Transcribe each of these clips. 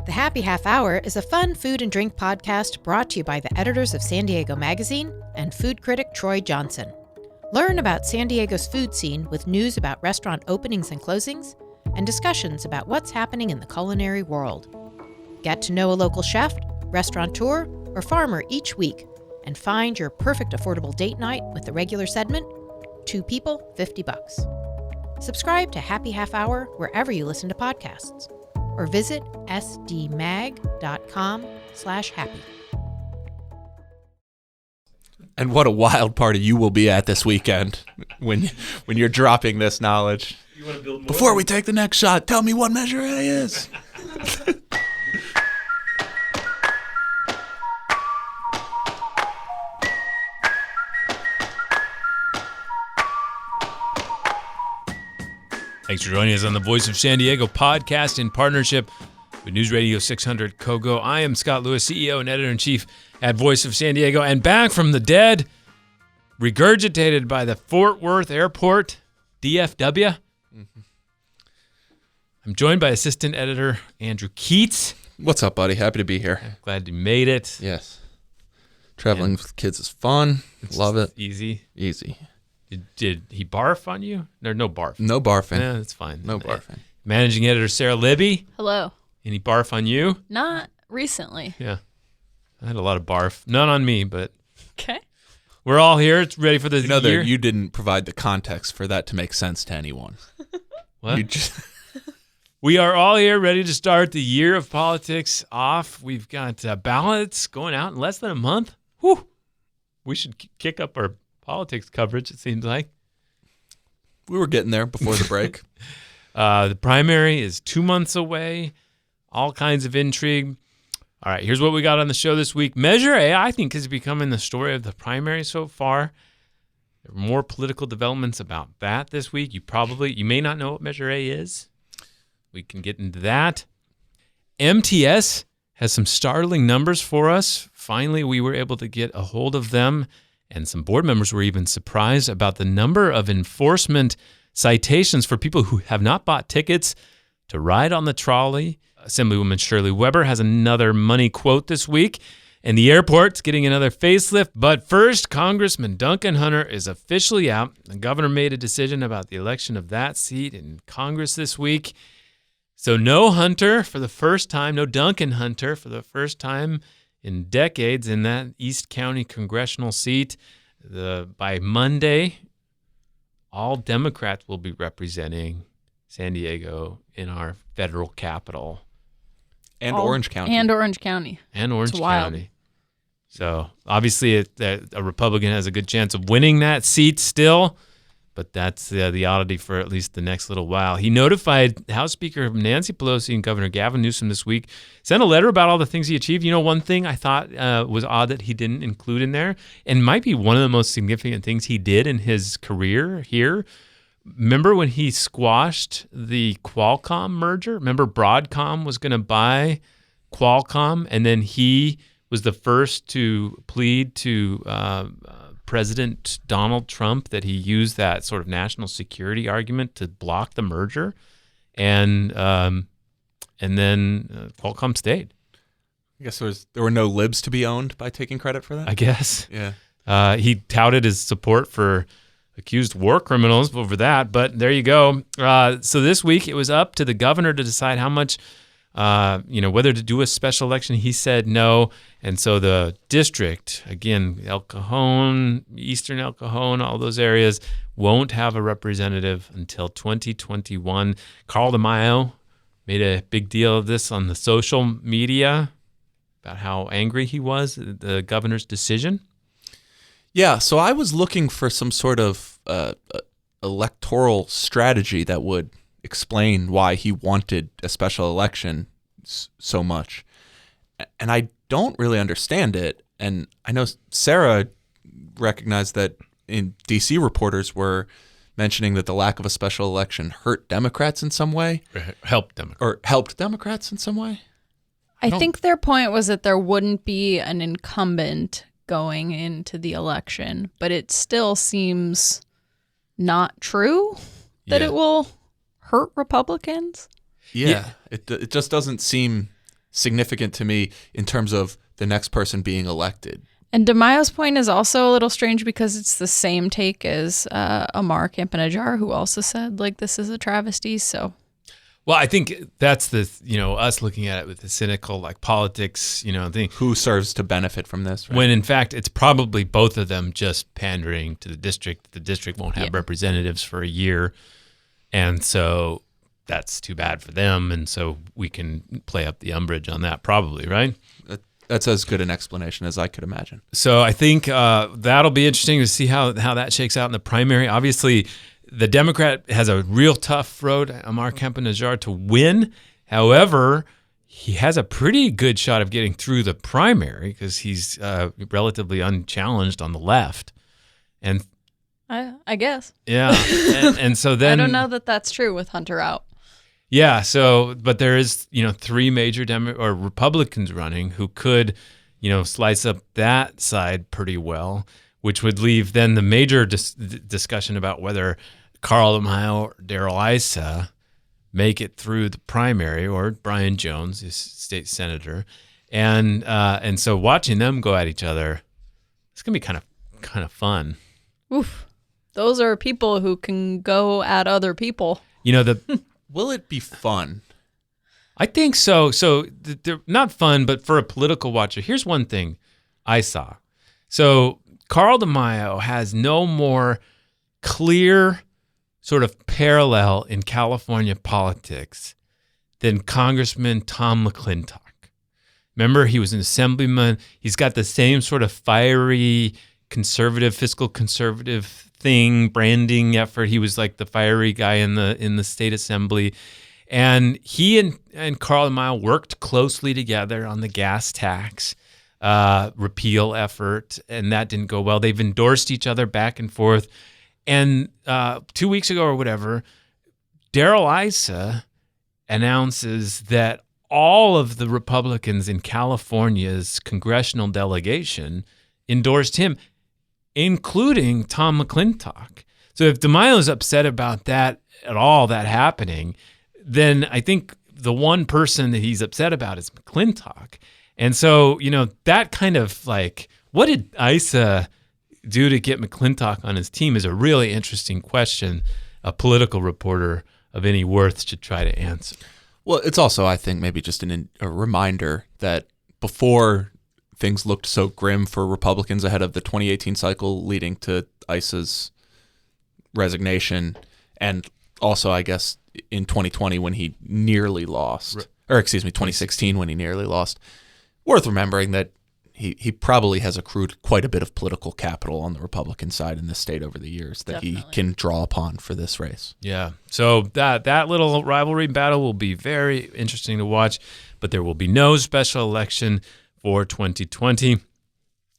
The Happy Half Hour is a fun food and drink podcast brought to you by the editors of San Diego Magazine and food critic Troy Johnson. Learn about San Diego's food scene with news about restaurant openings and closings and discussions about what's happening in the culinary world. Get to know a local chef, restaurateur, or farmer each week and find your perfect affordable date night with the regular segment, 2 people, $50. Subscribe to Happy Half Hour wherever you listen to podcasts, or visit sdmag.com/happy. And what a wild party you will be at this weekend when you're dropping this knowledge. You want to build more? Before we take the next shot, tell me what Measure A is. Thanks for joining us on the Voice of San Diego podcast in partnership with News Radio 600 Kogo. I am Scott Lewis, CEO and Editor-in-Chief at Voice of San Diego, and back from the dead, regurgitated by the Fort Worth Airport, DFW. Mm-hmm. I'm joined by Assistant Editor Andrew Keats. What's up, buddy? Happy to be here. Glad you made it. Yes. Traveling with kids is fun. Love it. Easy. Easy. Did he barf on you? There's no barf. No barfing. Yeah, that's fine. No barfing. Managing Editor Sarah Libby. Hello. Any barf on you? Not recently. Yeah. I had a lot of barf. None on me, but Okay. we're all here. It's ready for the year. You didn't provide the context for that to make sense to anyone. What? We are all here ready to start the year of politics off. We've got ballots going out in less than a month. Whew. We should kick up our politics coverage, it seems like. We were getting there before the break. The primary is 2 months away. All kinds of intrigue. All right, here's what we got on the show this week. Measure A, I think, is becoming the story of the primary so far. There are more political developments about that this week. You may not know what Measure A is. We can get into that. MTS has some startling numbers for us. Finally, we were able to get a hold of them, and some board members were even surprised about the number of enforcement citations for people who have not bought tickets to ride on the trolley. Assemblywoman Shirley Weber has another money quote this week, and the airport's getting another facelift. But first, Congressman Duncan Hunter is officially out. The governor made a decision about the election of that seat in Congress this week. So no Hunter for the first time, no Duncan Hunter for the first time in decades in that East County congressional seat. By Monday, all Democrats will be representing San Diego in our federal capital. And Orange County. And Orange County. And Orange County. So obviously a Republican has a good chance of winning that seat still, but that's the oddity for at least the next little while. He notified House Speaker Nancy Pelosi and Governor Gavin Newsom this week, sent a letter about all the things he achieved. You know, one thing I thought was odd that he didn't include in there, and might be one of the most significant things he did in his career here. Remember when he squashed the Qualcomm merger? Remember Broadcom was going to buy Qualcomm, and then he was the first to plead to President Donald Trump that he used that sort of national security argument to block the merger, and then Qualcomm stayed. I guess there were no libs to be owned by taking credit for that? I guess. Yeah. He touted his support for accused war criminals over that, but there you go. So this week it was up to the governor to decide how much, whether to do a special election. He said no, and so the district, again, El Cajon, Eastern El Cajon, all those areas, won't have a representative until 2021. Carl DeMaio made a big deal of this on the social media about how angry he was at the governor's decision. Yeah, so I was looking for some sort of electoral strategy that would explain why he wanted a special election so much. And I don't really understand it. And I know Sarah recognized that in D.C. reporters were mentioning that the lack of a special election hurt Democrats in some way. Helped Democrats. Or helped Democrats in some way. I think their point was that there wouldn't be an incumbent going into the election, but it still seems not true that it will hurt Republicans. Yeah. It just doesn't seem significant to me in terms of the next person being elected. And DeMaio's point is also a little strange because it's the same take as Amar Campanajjar, who also said, like, this is a travesty. So, well, I think that's the, us looking at it with the cynical, like, politics, thing. Who serves to benefit from this? Right? When in fact, it's probably both of them just pandering to the district. The district won't have representatives for a year. And so that's too bad for them. And so we can play up the umbrage on that probably, right? That's as good an explanation as I could imagine. So I think that'll be interesting to see how that shakes out in the primary. Obviously, the Democrat has a real tough road, Amar Campanajjar, to win. However, he has a pretty good shot of getting through the primary because he's relatively unchallenged on the left. And I guess. Yeah. and so then... I don't know that that's true with Hunter out. Yeah, but there is, 3 major Republicans running who could, slice up that side pretty well, which would leave then the major discussion about whether Carl DeMaio or Darrell Issa make it through the primary, or Brian Jones, his state senator, and so watching them go at each other, it's gonna be kind of fun. Oof, those are people who can go at other people. Will it be fun? I think so. So they're not fun, but for a political watcher, here's one thing I saw. So Carl DeMaio has no more clear sort of parallel in California politics than Congressman Tom McClintock. Remember, he was an assemblyman. He's got the same sort of fiery fiscal conservative thing, branding effort. He was like the fiery guy in the state assembly. And he and Carl DeMaio worked closely together on the gas tax repeal effort, and that didn't go well. They've endorsed each other back and forth. And 2 weeks ago or whatever, Darrell Issa announces that all of the Republicans in California's congressional delegation endorsed him, including Tom McClintock. So if DeMaio's upset about that at all, that happening, then I think the one person that he's upset about is McClintock. And so, that kind of like, what did Issa do to get McClintock on his team is a really interesting question a political reporter of any worth should try to answer. Well, it's also, I think, maybe just a reminder that before things looked so grim for Republicans ahead of the 2018 cycle leading to Issa's resignation, and also, I guess, in 2020 when he nearly lost, or 2016 when he nearly lost, worth remembering that he probably has accrued quite a bit of political capital on the Republican side in this state over the years that he can draw upon for this race. Yeah. So that little rivalry battle will be very interesting to watch, but there will be no special election for 2020.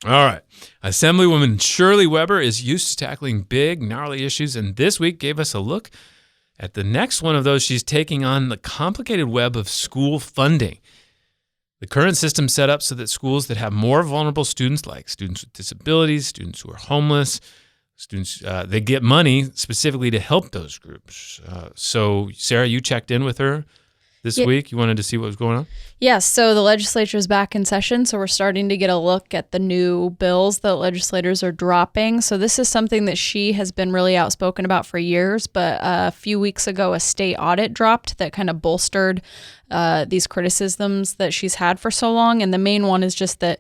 All right. Assemblywoman Shirley Weber is used to tackling big, gnarly issues, and this week gave us a look at the next one of those. She's taking on the complicated web of school funding. The current system set up so that schools that have more vulnerable students, like students with disabilities, students who are homeless, students, they get money specifically to help those groups. So, Sarah, you checked in with her this week. You wanted to see what was going on? Yes. So the legislature is back in session. So we're starting to get a look at the new bills that legislators are dropping. So this is something that she has been really outspoken about for years. But a few weeks ago, a state audit dropped that kind of bolstered these criticisms that she's had for so long. And the main one is just that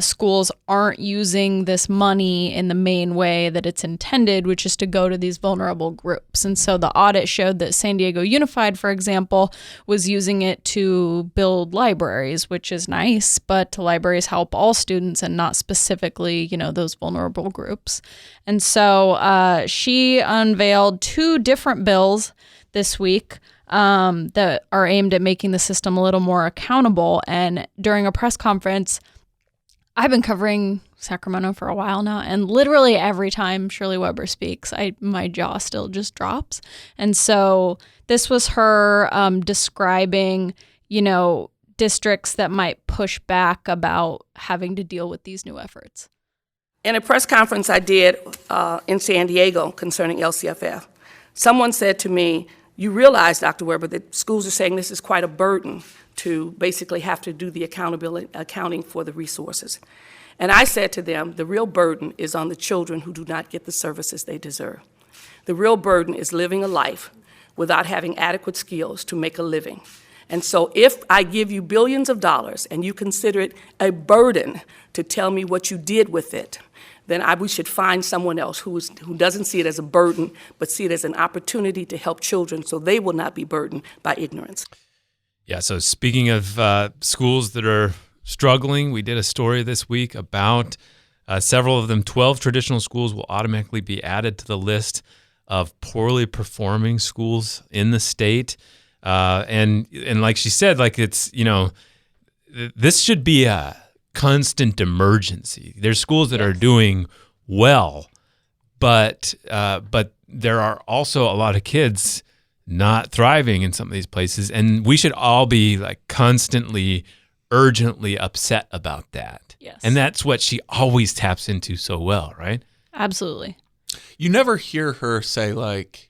schools aren't using this money in the main way that it's intended, which is to go to these vulnerable groups. And so the audit showed that San Diego Unified, for example, was using it to build libraries, which is nice, but libraries help all students and not specifically, those vulnerable groups. And so she unveiled 2 different bills this week that are aimed at making the system a little more accountable. And during a press conference, I've been covering Sacramento for a while now, and literally every time Shirley Weber speaks, my jaw still just drops. And so this was her describing, districts that might push back about having to deal with these new efforts. In a press conference I did in San Diego concerning LCFF, someone said to me, "You realize, Dr. Weber, that schools are saying this is quite a burden to basically have to do the accounting for the resources. And I said to them, the real burden is on the children who do not get the services they deserve. The real burden is living a life without having adequate skills to make a living. And so if I give you billions of dollars and you consider it a burden to tell me what you did with it, then we should find someone else who doesn't see it as a burden, but see it as an opportunity to help children so they will not be burdened by ignorance. Yeah, so speaking of schools that are struggling, we did a story this week about several of them. 12 traditional schools will automatically be added to the list of poorly performing schools in the state. And like she said, like it's, this should be a constant emergency. There's schools that are doing well, but there are also a lot of kids not thriving in some of these places, and we should all be like constantly, urgently upset about that. Yes. And that's what she always taps into so well, right? Absolutely. You never hear her say like,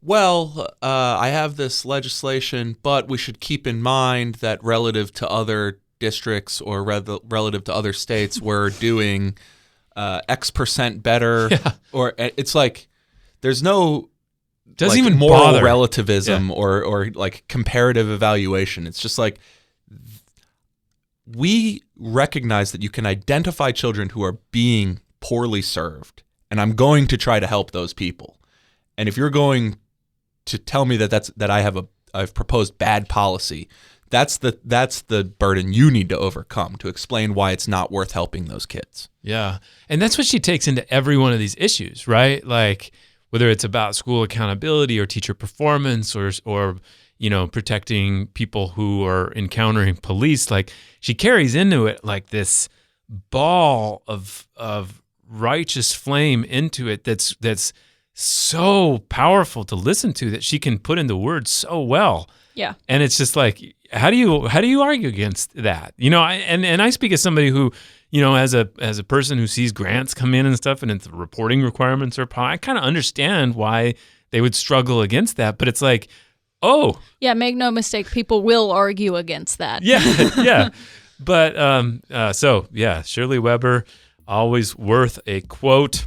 well, I have this legislation, but we should keep in mind that relative to other districts or relative to other states, we're doing X percent better. Yeah. Or it's like there's no doesn't even moral bother. relativism or like comparative evaluation. It's just like we recognize that you can identify children who are being poorly served, and I'm going to try to help those people. And if you're going to tell me that I've proposed bad policy, that's the burden you need to overcome to explain why it's not worth helping those kids. Yeah. And that's what she takes into every one of these issues, right? Like whether it's about school accountability or teacher performance or protecting people who are encountering police, like she carries into it like this ball of righteous flame into it that's so powerful to listen to, that she can put into words so well. Yeah. And it's just like, how do you argue against that? And I speak as somebody who, as a person who sees grants come in and stuff, and it's reporting requirements are, I kind of understand why they would struggle against that. But it's like, oh, yeah, make no mistake, people will argue against that. Yeah, yeah. But Shirley Weber, always worth a quote.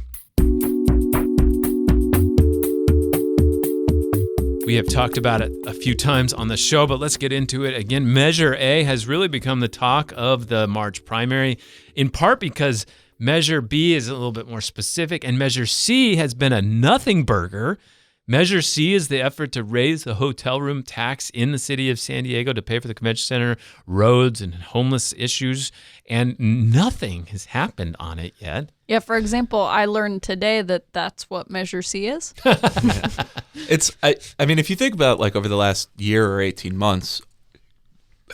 We have talked about it a few times on the show, but let's get into it again. Measure A has really become the talk of the March primary, in part because Measure B is a little bit more specific, and Measure C has been a nothing burger. Measure C is the effort to raise the hotel room tax in the city of San Diego to pay for the convention center, roads, and homeless issues, and nothing has happened on it yet. Yeah, for example, I learned today that that's what Measure C is. I mean, if you think about like over the last year or 18 months,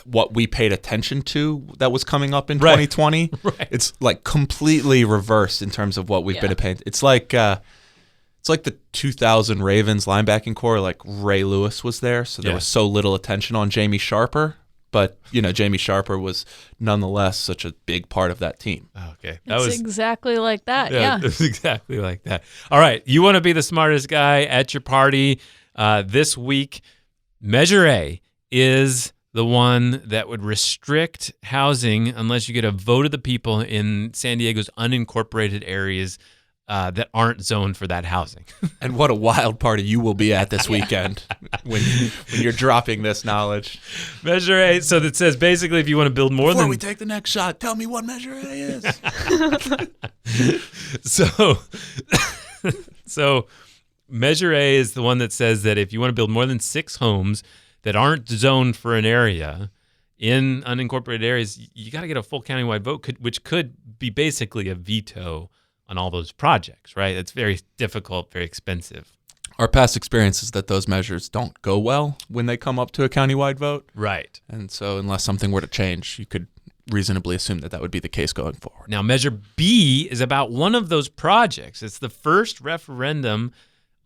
what we paid attention to that was coming up in 2020, right. It's like completely reversed in terms of what we've been paying. It's like the 2000 Ravens linebacking core, like Ray Lewis was there, so there was so little attention on Jamie Sharper. But, Jamie Sharper was nonetheless such a big part of that team. Okay. It's exactly like that, yeah. It's exactly like that. All right. You want to be the smartest guy at your party this week. Measure A is the one that would restrict housing unless you get a vote of the people in San Diego's unincorporated areas that aren't zoned for that housing. And what a wild party you will be at this weekend when you're dropping this knowledge. Measure A. So that says basically if you want to build more Before we take the next shot, tell me what Measure A is. So Measure A is the one that says that if you want to build more than 6 homes that aren't zoned for an area in unincorporated areas, you got to get a full countywide vote, which could be basically a veto on all those projects, right? It's very difficult, very expensive. Our past experience is that those measures don't go well when they come up to a countywide vote. Right. And so unless something were to change, you could reasonably assume that would be the case going forward. Now, Measure B is about one of those projects. It's the first referendum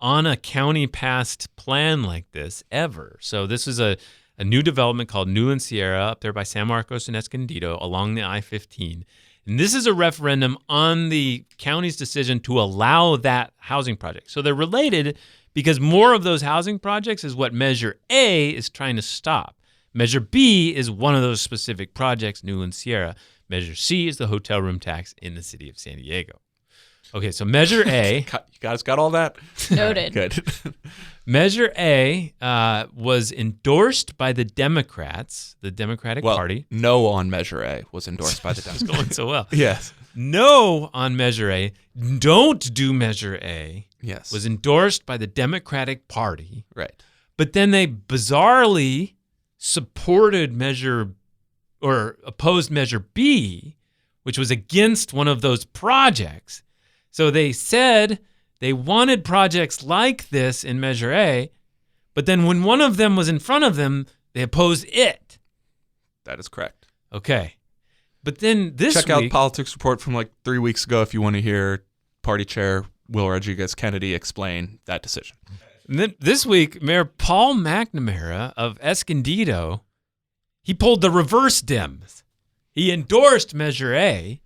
on a county-passed plan like this ever. So this is a new development called Newland Sierra up there by San Marcos and Escondido along the I-15. And this is a referendum on the county's decision to allow that housing project. So they're related because more of those housing projects is what Measure A is trying to stop. Measure B is one of those specific projects, Newland Sierra. Measure C is the hotel room tax in the city of San Diego. Okay, so Measure A. You guys got all that? Noted. Good. Measure A was endorsed by the Democrats, the Democratic Party. No on Measure A was endorsed by the Democrats. It's going so well. Yes. No on Measure A, don't do Measure A, Yes. was endorsed by the Democratic Party. Right. But then they bizarrely supported opposed Measure B, which was against one of those projects. So they said they wanted projects like this in Measure A, but then when one of them was in front of them, they opposed it. That is correct. Okay. But then this Check week, out Politics Report from like 3 weeks ago if you want to hear Party Chair Will Rodriguez Kennedy explain that decision. this week, Mayor Paul McNamara of Escondido, he pulled the reverse Dems. He endorsed Measure A.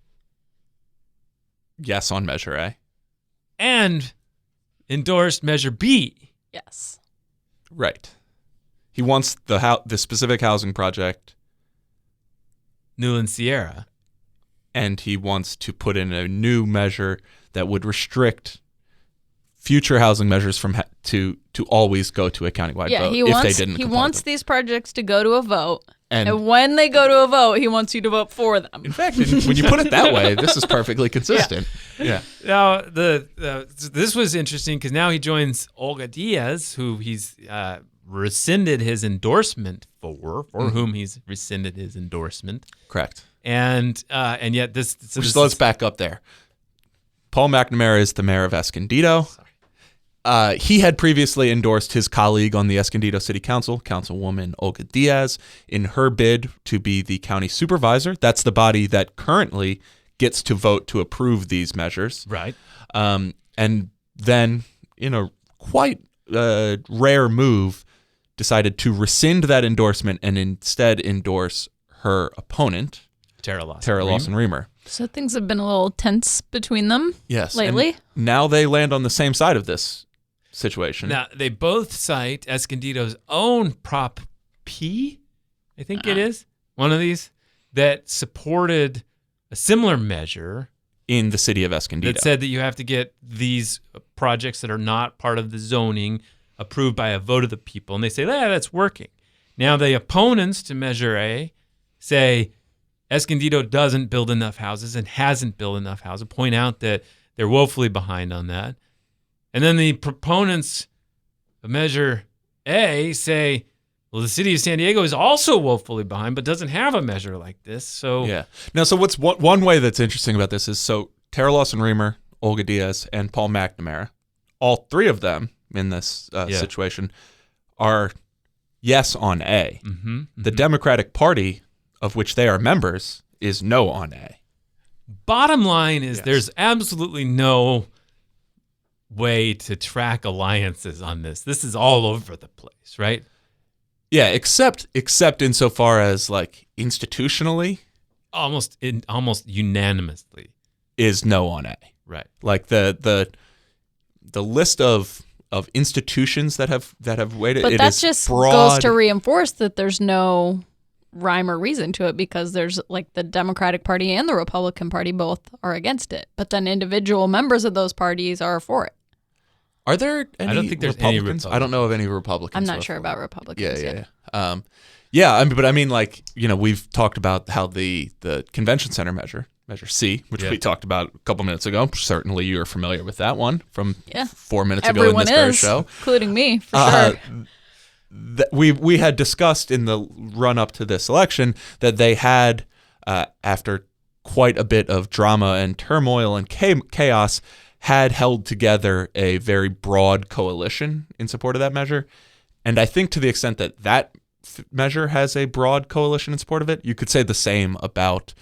Yes on Measure A. And endorsed Measure B. Yes. Right. He wants the specific housing project, Newland Sierra. and he wants to put in a new measure that would restrict future housing measures from to always go to a countywide vote if they didn't. He wants these projects to go to a vote. And when they go to a vote, he wants you to vote for them. in fact, when you put it that way, this is perfectly consistent. Yeah. Now, this was interesting because now he joins Olga Diaz, who he's rescinded his endorsement for whom he's rescinded his endorsement. Correct. And yet this. So let's back up there. Paul McNamara is the mayor of Escondido. He had previously endorsed his colleague on the Escondido City Council, Councilwoman Olga Diaz, in her bid to be the county supervisor. That's the body that currently gets to vote to approve these measures. Right. And then, in a quite rare move, decided to rescind that endorsement and instead endorse her opponent, Tara Lawson Lawson-Remer. So things have been a little tense between them lately. And now they land on the same side of this situation. Now, they both cite Escondido's own Prop P, I think it is, one of these, that supported a similar measure in the city of Escondido. that said that you have to get these projects that are not part of the zoning approved by a vote of the people. And they say, that's working. Now, the opponents to Measure A say Escondido doesn't build enough houses and hasn't built enough houses, point out that they're woefully behind on that. And then the proponents of Measure A say, well, the city of San Diego is also woefully behind, but doesn't have a measure like this. So yeah. Now, so what's one way that's interesting about this is, so Tara Lawson-Remer, Olga Diaz, and Paul McNamara, all three of them in this situation are yes on A. Mm-hmm. The Democratic Party, of which they are members, is no on A. Bottom line is Yes. there's absolutely no way to track alliances on this. This is all over the place, right? Yeah, except insofar as like institutionally Almost unanimously. is no on A. Right. Like the list of institutions that have waited. But it that is just broad. goes to reinforce that there's no rhyme or reason to it, because there's like the Democratic Party and the Republican Party both are against it. But then individual members of those parties are for it. Are there any I don't think there's any Republicans? I don't know of any Republicans. I'm who not are sure for about it. Republicans. Yeah. I mean, like, we've talked about how the convention center measure C, which we talked about a couple minutes ago. Certainly, you're familiar with that one from 4 minutes ago in this very show, including me, for sure. We had discussed in the run up to this election that they had, after quite a bit of drama and turmoil and chaos, had held together a very broad coalition in support of that measure. And I think to the extent that measure has a broad coalition in support of it, you could say the same about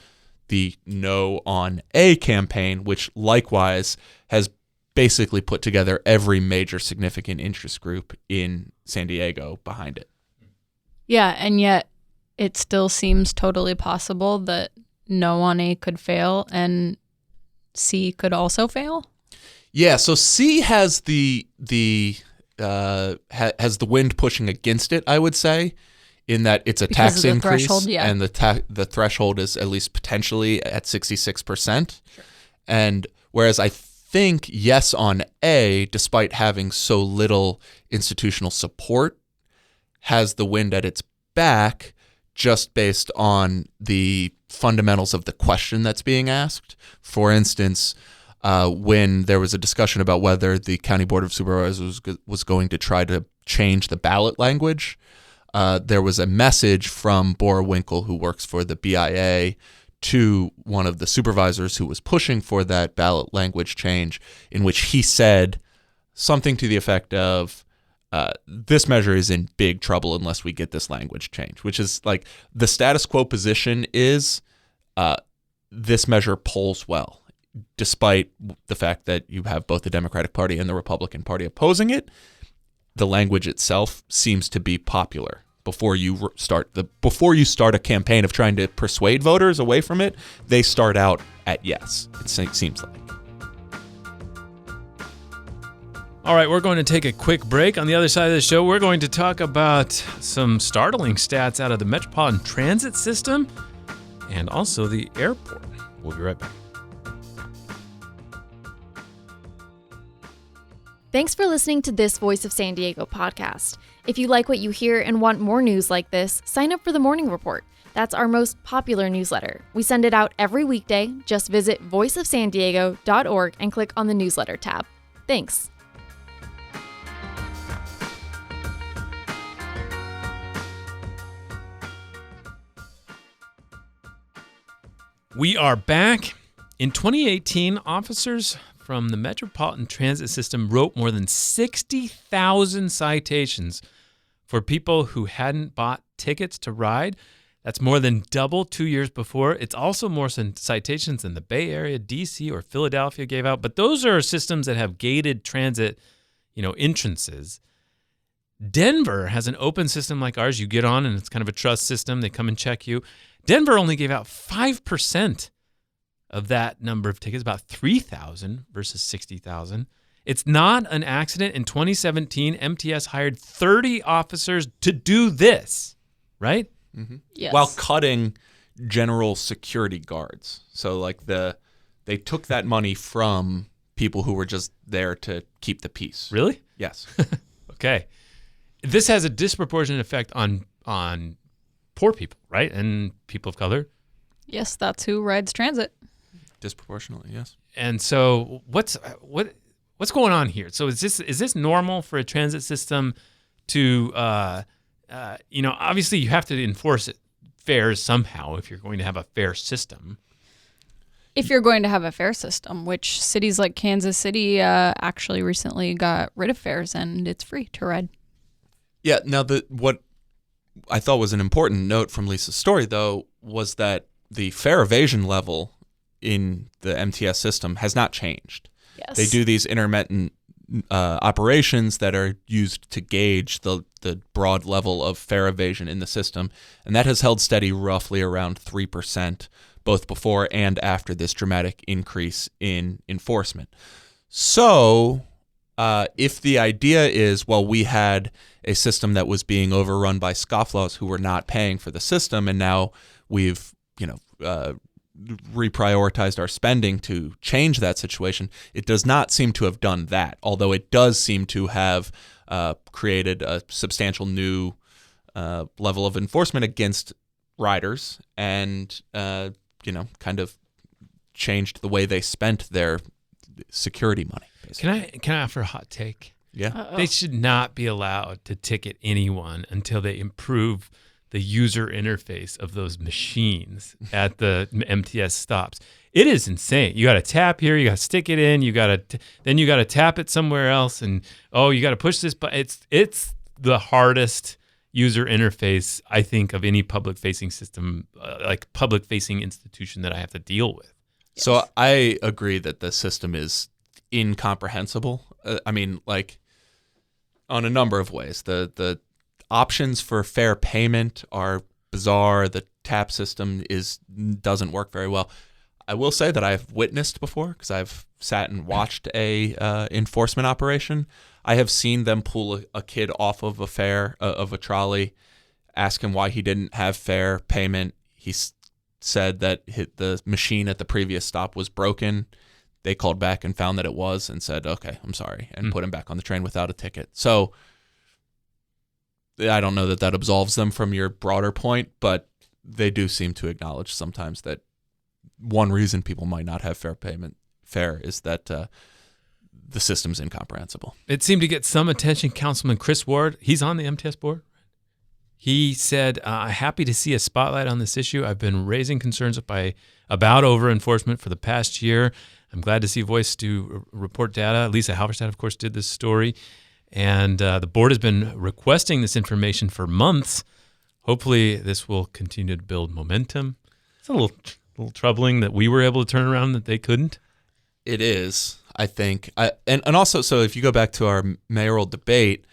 the No on A campaign, which likewise has basically put together every major significant interest group in San Diego behind it. Yeah, and yet it still seems totally possible that No on A could fail and C could also fail. Yeah, so C has the wind pushing against it, I would say, in that it's a Because tax of the increase, threshold, yeah. and the threshold is at least potentially at 66%. Sure. And whereas I think yes on A, despite having so little institutional support, has the wind at its back just based on the fundamentals of the question that's being asked. For instance, when there was a discussion about whether the County Board of Supervisors was going to try to change the ballot language, there was a message from Borowinkle, who works for the BIA, to one of the supervisors who was pushing for that ballot language change, in which he said something to the effect of, this measure is in big trouble unless we get this language change, which is like the status quo position is this measure polls well, despite the fact that you have both the Democratic Party and the Republican Party opposing it. The language itself seems to be popular. Before you start a campaign of trying to persuade voters away from it, they start out at yes, it seems like. All right, we're going to take a quick break. On the other side of the show, we're going to talk about some startling stats out of the Metropolitan Transit System and also the airport. We'll be right back. Thanks for listening to this Voice of San Diego podcast. If you like what you hear and want more news like this, sign up for the Morning Report. That's our most popular newsletter. We send it out every weekday. Just visit voiceofsandiego.org and click on the newsletter tab. Thanks. We are back. In 2018, officers from the Metropolitan Transit System wrote more than 60,000 citations for people who hadn't bought tickets to ride. That's more than double 2 years before. It's also more citations than the Bay Area, DC, or Philadelphia gave out. But those are systems that have gated transit, entrances. Denver has an open system like ours. You get on and it's kind of a trust system. They come and check you. Denver only gave out 5% of that number of tickets, about 3,000 versus 60,000. It's not an accident. In 2017, MTS hired 30 officers to do this, right? Mm-hmm. Yes. While cutting general security guards. So they took that money from people who were just there to keep the peace. Really? Yes. Okay. This has a disproportionate effect on poor people, right? And people of color. Yes, that's who rides transit. Disproportionately, yes. And so what's going on here? So is this normal for a transit system to obviously you have to enforce fares somehow if you're going to have a fair system. If you're going to have a fare system, which cities like Kansas City actually recently got rid of fares and it's free to ride. Yeah. Now, what I thought was an important note from Lisa's story, though, was that the fare evasion level in the MTS system has not changed. Yes. They do these intermittent operations that are used to gauge the broad level of fare evasion in the system, and that has held steady roughly around 3%, both before and after this dramatic increase in enforcement. So if the idea is, well, we had a system that was being overrun by scofflaws who were not paying for the system, and now we've reprioritized our spending to change that situation, it does not seem to have done that, although it does seem to have created a substantial new level of enforcement against riders and, kind of changed the way they spent their security money. Basically. Can I offer a hot take? Yeah. Uh-oh. They should not be allowed to ticket anyone until they improve the user interface of those machines at the MTS stops. It is insane. You got to tap here, you got to stick it in, then you got to tap it somewhere else, and you got to push this button. It's the hardest user interface I think of any public-facing system, like public-facing institution that I have to deal with. Yes. So I agree that the system is incomprehensible. On a number of ways. The options for fair payment are bizarre. The tap system doesn't work very well. I will say that I've witnessed before, because I've sat and watched a enforcement operation. I have seen them pull a kid off of a trolley ask him why he didn't have fair payment. He said that the machine at the previous stop was broken. They called back and found that it was and said, okay, I'm sorry, and put him back on the train without a ticket. So I don't know that absolves them from your broader point, but they do seem to acknowledge sometimes that one reason people might not have fair is that the system's incomprehensible. It seemed to get some attention. Councilman Chris Ward, he's on the MTS board. He said, happy to see a spotlight on this issue. I've been raising concerns about over-enforcement for the past year. I'm glad to see VOSD report data. Lisa Halverstadt, of course, did this story. And the board has been requesting this information for months. Hopefully, this will continue to build momentum. It's a little troubling that we were able to turn around that they couldn't. It is, I think. And also, so if you go back to our mayoral debate,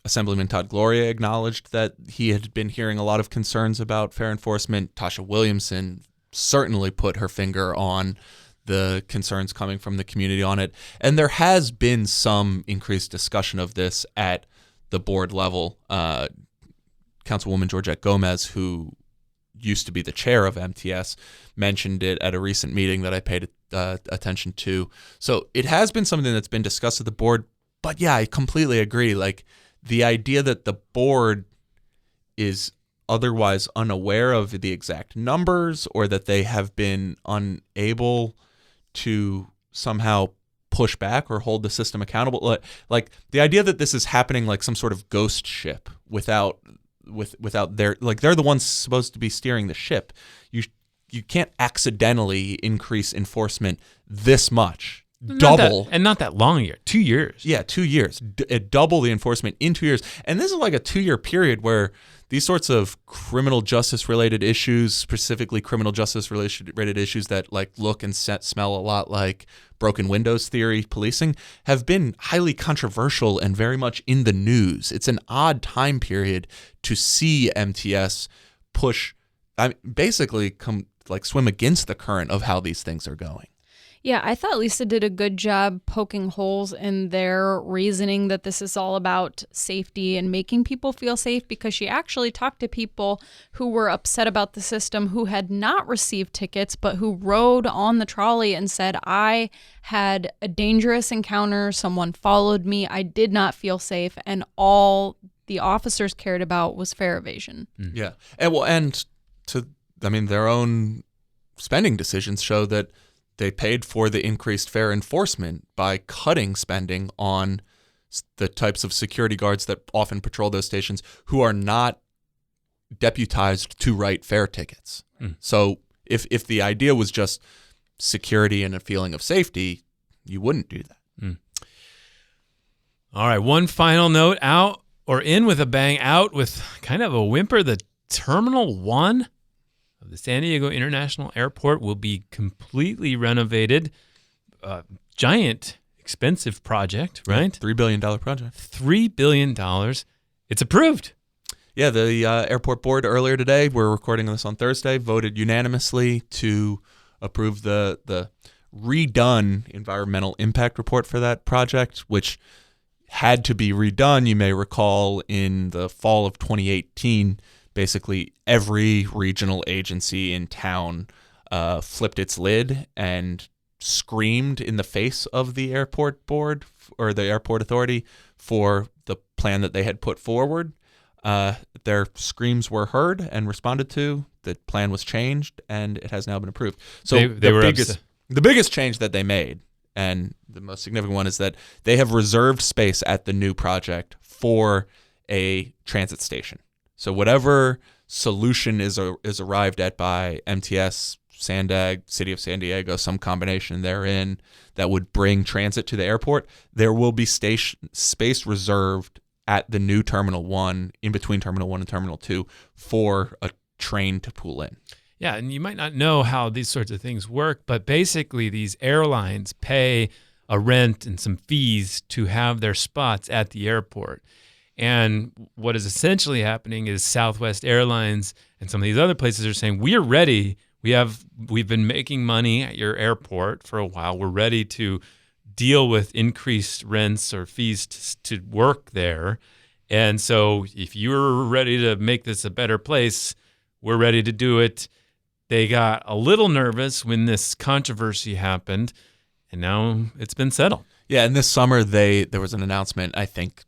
Assemblyman Todd Gloria acknowledged that he had been hearing a lot of concerns about fair enforcement. Tasha Williamson certainly put her finger on the concerns coming from the community on it. And there has been some increased discussion of this at the board level. Councilwoman Georgette Gomez, who used to be the chair of MTS, mentioned it at a recent meeting that I paid attention to. So it has been something that's been discussed at the board. But yeah, I completely agree. Like, the idea that the board is otherwise unaware of the exact numbers, or that they have been unable to somehow push back or hold the system accountable, like the idea that this is happening like some sort of ghost ship without their, like, they're the ones supposed to be steering the ship. You can't accidentally increase enforcement this much. Double. Not that long a year. 2 years. Yeah, 2 years. Double the enforcement in 2 years. And this is like a 2-year period where these sorts of criminal justice related issues, specifically criminal justice related issues that like look and smell a lot like broken windows theory policing, have been highly controversial and very much in the news. It's an odd time period to see MTS push, basically swim against the current of how these things are going. Yeah, I thought Lisa did a good job poking holes in their reasoning that this is all about safety and making people feel safe, because she actually talked to people who were upset about the system, who had not received tickets, but who rode on the trolley and said, I had a dangerous encounter. Someone followed me. I did not feel safe. And all the officers cared about was fare evasion. Yeah. And their own spending decisions show that they paid for the increased fare enforcement by cutting spending on the types of security guards that often patrol those stations, who are not deputized to write fare tickets. So if the idea was just security and a feeling of safety, you wouldn't do that. All right, one final note. Out or in with a bang, out with kind of a whimper, the Terminal 1 the San Diego International Airport will be completely renovated. Giant, expensive project, right? $3 billion project. $3 billion. It's approved. Yeah, the airport board earlier today, we're recording this on Thursday, voted unanimously to approve the redone environmental impact report for that project, which had to be redone. You may recall in the fall of 2018, basically every regional agency in town flipped its lid and screamed in the face of the airport board or the airport authority for the plan that they had put forward. Their screams were heard and responded to. The plan was changed, and it has now been approved. So the biggest change that they made, and the most significant one, is that they have reserved space at the new project for a transit station. So whatever solution is arrived at by MTS, Sandag, City of San Diego, some combination therein that would bring transit to the airport, there will be space reserved at the new Terminal 1, in between Terminal 1 and Terminal 2, for a train to pull in. Yeah, and you might not know how these sorts of things work, but basically these airlines pay a rent and some fees to have their spots at the airport. And what is essentially happening is Southwest Airlines and some of these other places are saying, we're ready. We've been making money at your airport for a while. We're ready to deal with increased rents or fees to work there. And so if you're ready to make this a better place, we're ready to do it. They got a little nervous when this controversy happened, and now it's been settled. Yeah, and this summer there was an announcement, I think,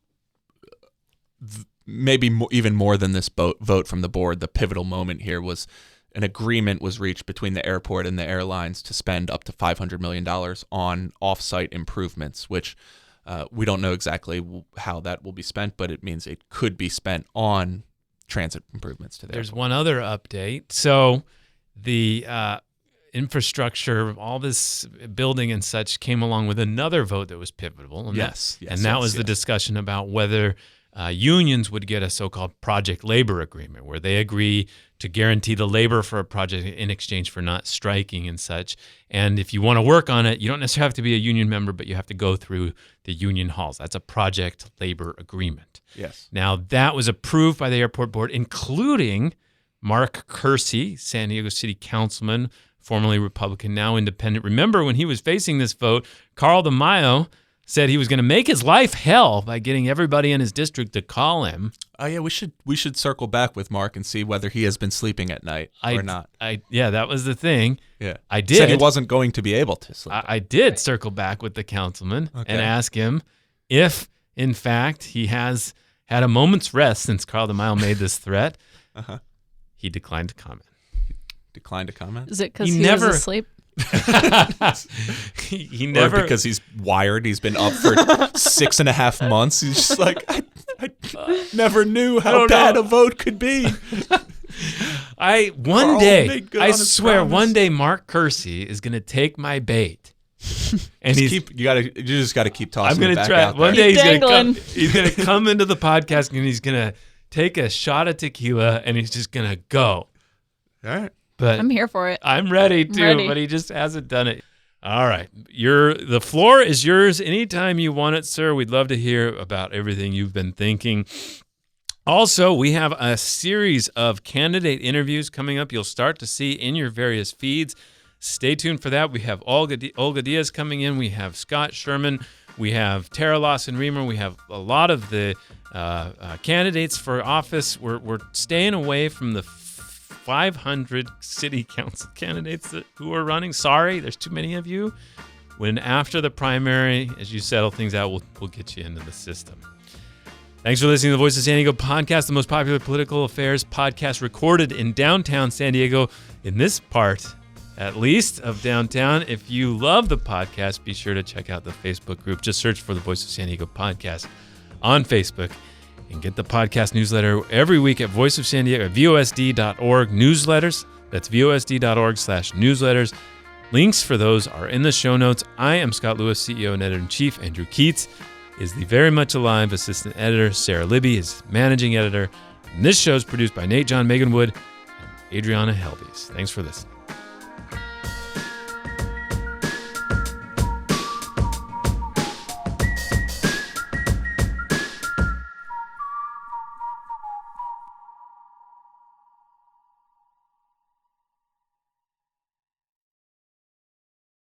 maybe even more than this vote from the board. The pivotal moment here was an agreement was reached between the airport and the airlines to spend up to $500 million on off-site improvements, which we don't know exactly how that will be spent, but it means it could be spent on transit improvements to the There's airport. one other update. So the infrastructure, all this building and such came along with another vote that was pivotal. And that was the discussion about whether unions would get a so-called project labor agreement, where they agree to guarantee the labor for a project in exchange for not striking and such. And if you want to work on it, you don't necessarily have to be a union member, but you have to go through the union halls. That's a project labor agreement. Yes. Now, that was approved by the airport board, including Mark Kersey, San Diego City councilman, formerly Republican, now independent. Remember, when he was facing this vote, Carl DeMaio said he was going to make his life hell by getting everybody in his district to call him. Oh yeah, we should circle back with Mark and see whether he has been sleeping at night or not. Yeah, that was the thing. Yeah, I did. Said he wasn't going to be able to sleep. I did circle back with the councilman and ask him if, in fact, he has had a moment's rest since Carl DeMaio made this threat. He declined to comment. Declined to comment? Is it because he was asleep? he never, or because he's wired. He's been up for 6.5 months. He's just like, I never knew how bad a vote could be. One day, I swear, one day Mark Kersey is going to take my bait. And you just got to keep tossing. I'm going to try. One day he's going to come into the podcast and he's going to take a shot of tequila and he's just going to go. All right. But I'm here for it. I'm ready too, but he just hasn't done it. All right. The floor is yours anytime you want it, sir. We'd love to hear about everything you've been thinking. Also, we have a series of candidate interviews coming up. You'll start to see in your various feeds. Stay tuned for that. We have Olga Diaz coming in. We have Scott Sherman. We have Tara Lawson-Remer. We have a lot of the candidates for office. We're staying away from the 500 city council candidates who are running. Sorry, there's too many of you. When after the primary, as you settle things out, we'll get you into the system. Thanks for listening to the Voice of San Diego podcast, the most popular political affairs podcast recorded in downtown San Diego, in this part, at least, of downtown. If you love the podcast, be sure to check out the Facebook group. Just search for the Voice of San Diego podcast on Facebook. And get the podcast newsletter every week at Voice of San Diego at VOSD.org newsletters. That's VOSD.org/newsletters. Links for those are in the show notes. I am Scott Lewis, CEO and Editor-in-Chief. Andrew Keats is the very much alive assistant editor. Sarah Libby is managing editor. And this show is produced by Nate John, Megan Wood, and Adriana Helbies. Thanks for listening.